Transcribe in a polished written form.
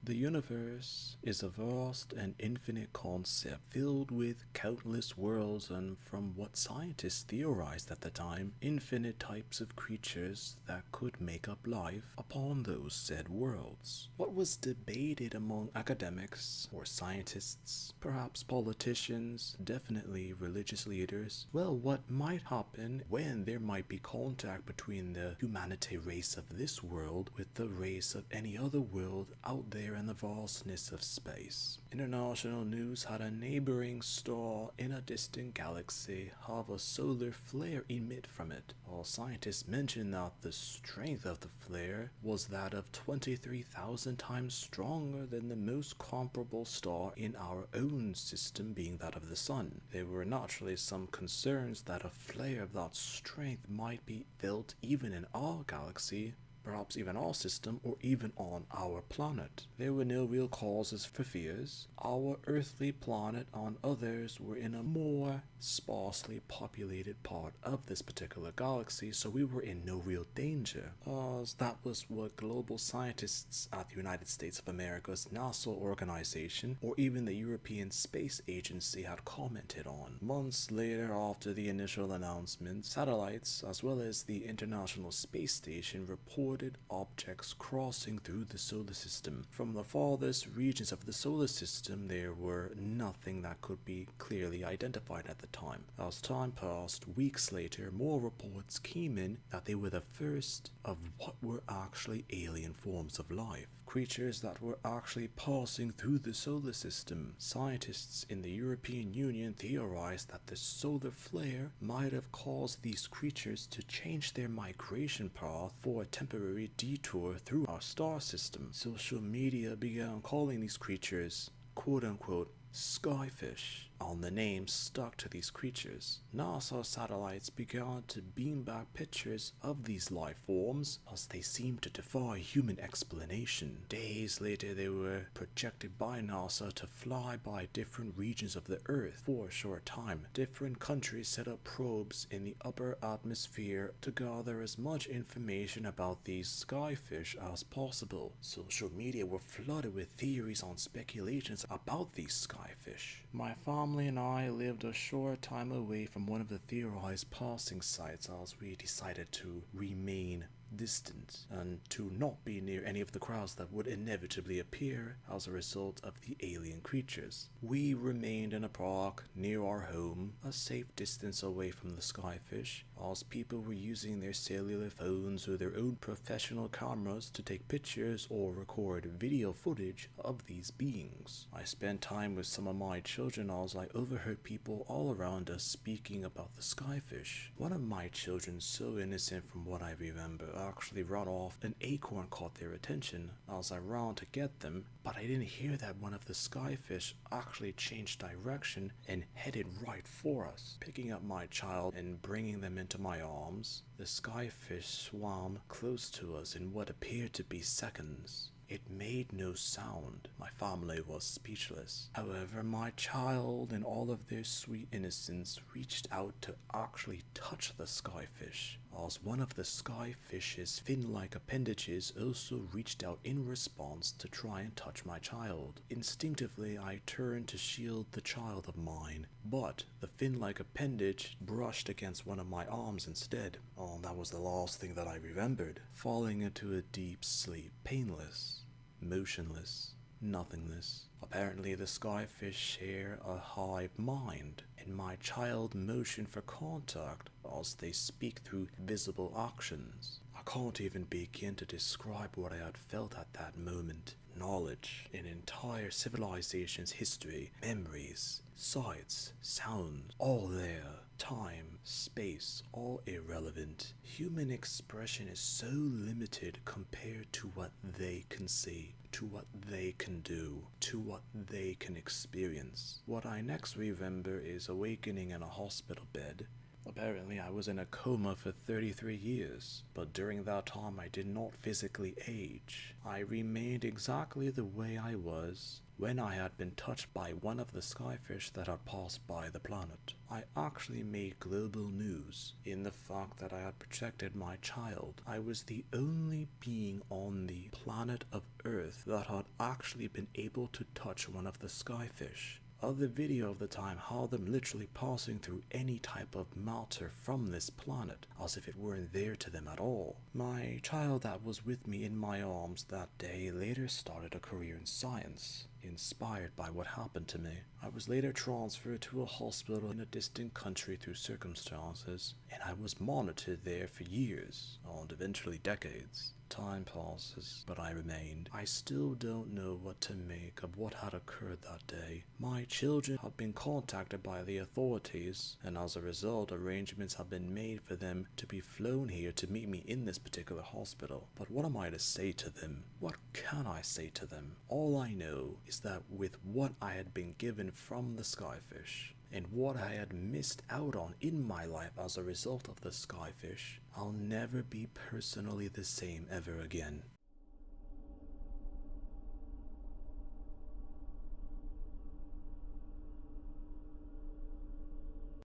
The universe is a vast and infinite concept filled with countless worlds and, from what scientists theorized at the time, infinite types of creatures that could make up life upon those said worlds. What was debated among academics or scientists, perhaps politicians, definitely religious leaders, well, what might happen when there might be contact between the humanity race of this world with the race of any other world out there in the vastness of space. International news had a neighboring star in a distant galaxy have a solar flare emit from it. All scientists mentioned that the strength of the flare was that of 23,000 times stronger than the most comparable star in our own system, being that of the Sun. There were naturally some concerns that a flare of that strength might be felt even in our galaxy, perhaps even our system, or even on our planet. There were no real causes for fears. Our earthly planet and others were in a more sparsely populated part of this particular galaxy, so we were in no real danger, as that was what global scientists at the United States of America's NASA organization, or even the European Space Agency, had commented on. Months later, after the initial announcement, satellites as well as the International Space Station reported objects crossing through the solar system. From the farthest regions of the solar system, there were nothing that could be clearly identified at the time. As time passed, weeks later, more reports came in that they were the first of what were actually alien forms of life. Creatures that were actually passing through the solar system. Scientists in the European Union theorized that the solar flare might have caused these creatures to change their migration path for a temporary detour through our star system. Social media began calling these creatures quote-unquote skyfish, and the name stuck to these creatures. NASA satellites began to beam back pictures of these life forms as they seemed to defy human explanation. Days later, they were projected by NASA to fly by different regions of the Earth for a short time. Different countries set up probes in the upper atmosphere to gather as much information about these skyfish as possible. Social media were flooded with theories and speculations about these skyfish. My family and I lived a short time away from one of the theorized passing sites as we decided to remain distant and to not be near any of the crowds that would inevitably appear as a result of the alien creatures. We remained in a park near our home, a safe distance away from the skyfish, as people were using their cellular phones or their own professional cameras to take pictures or record video footage of these beings. I spent time with some of my children as I overheard people all around us speaking about the skyfish. One of my children, so innocent from what I remember, actually ran off. An acorn caught their attention as I ran to get them, but I didn't hear that one of the skyfish actually changed direction and headed right for us. Picking up my child and bringing them into my arms, the skyfish swam close to us in what appeared to be seconds. It made no sound. My family was speechless. However, my child, in all of their sweet innocence, reached out to actually touch the skyfish, as one of the skyfish's fin-like appendages also reached out in response to try and touch my child. Instinctively, I turned to shield the child of mine, but the fin-like appendage brushed against one of my arms instead. Oh, that was the last thing that I remembered. Falling into a deep sleep, painless, motionless, nothingness. Apparently the skyfish share a hive mind, and my child motioned for contact as they speak through visible actions. I can't even begin to describe what I had felt at that moment. Knowledge, an entire civilization's history, memories, sights, sounds, all there. Time, space, all irrelevant. Human expression is so limited compared to what they can see, to what they can do, to what they can experience. What I next remember is awakening in a hospital bed. Apparently I was in a coma for 33 years, but during that time I did not physically age. I remained exactly the way I was, when I had been touched by one of the skyfish that had passed by the planet. I actually made global news in the fact that I had protected my child. I was the only being on the planet of Earth that had actually been able to touch one of the skyfish. Other video of the time had them literally passing through any type of matter from this planet, as if it weren't there to them at all. My child that was with me in my arms that day later started a career in science, inspired by what happened to me. I was later transferred to a hospital in a distant country through circumstances, and I was monitored there for years, and eventually decades. Time passes, but I remained. I still don't know what to make of what had occurred that day. My children have been contacted by the authorities, and as a result, arrangements have been made for them to be flown here to meet me in this particular hospital. But what am I to say to them? What can I say to them? All I know is that with what I had been given from the skyfish, and what I had missed out on in my life as a result of the skyfish, I'll never be personally the same ever again.